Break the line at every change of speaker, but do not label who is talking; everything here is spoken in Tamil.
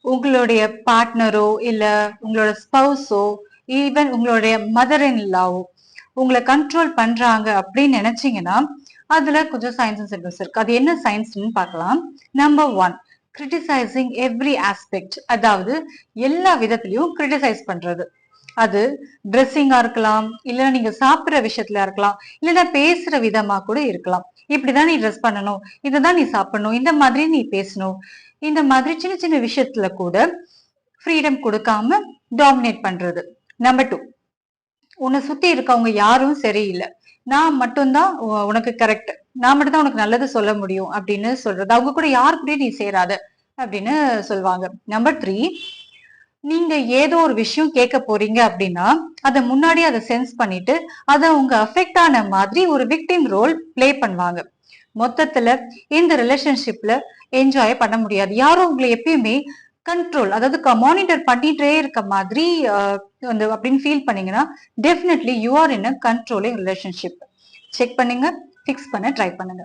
உங்களுடைய பார்ட்னரோ இல்ல உங்களோட ஸ்பௌஸோ ஈவன் உங்களுடைய மதர் இன் லாவோ உங்களை கண்ட்ரோல் பண்றாங்க அப்படின்னு நினைச்சீங்கன்னா அதுல கொஞ்சம் சயின்ஸ் அண்ட் சிம்பிள்ஸ் இருக்கு. அது என்ன சயின்ஸ்னு பார்க்கலாம். Number 1, criticising every aspect. அதாவது எல்லா விதத்திலையும் கிரிட்டிசைஸ் பண்றது. அது ட்ரெஸ்ஸிங்கா இருக்கலாம், இல்லைன்னா நீங்க சாப்பிடுற விஷயத்துல இருக்கலாம், இல்லைன்னா பேசுற விதமா கூட இருக்கலாம். இப்படிதான் நீ ட்ரெஸ் பண்ணணும், இதுதான் நீ சாப்பிடணும், இந்த மாதிரி நீ பேசணும், இந்த மாதிரி சின்ன சின்ன விஷயத்துல கூட ஃப்ரீடம் கொடுக்காம டாமினேட் பண்றது. நம்பர் 2, உன்னை சுத்தி இருக்கவங்க யாரும் சரியில்லை, நான் மட்டும்தான் உனக்கு கரெக்ட், நான் மட்டும் தான் உனக்கு நல்லது சொல்ல முடியும் அப்படின்னு சொல்றது. அவங்க கூட யாரு கூட நீ சேராத அப்படின்னு சொல்லுவாங்க. நம்பர் 3, நீங்க ஏதோ ஒரு விஷயம் கேட்க போறீங்க அப்படின்னா அதை முன்னாடி அதை சென்ஸ் பண்ணிட்டு அதை உங்க அஃபெக்ட் ஆன மாதிரி ஒரு விக்டிம் ரோல் பிளே பண்ணுவாங்க. மொத்தத்துல இந்த ரிலேஷன்ஷிப்ல என்ஜாய் பண்ண முடியாது. யாரும் உங்களை எப்பயுமே கண்ட்ரோல், அதாவது மானிட்டர் பண்ணிட்டே இருக்க மாதிரி அப்படின்னு ஃபீல் பண்ணீங்கன்னா definitely you are in a controlling relationship. Check பண்ணுங்க, ஃபிக்ஸ் பண்ண ட்ரை பண்ணுங்க.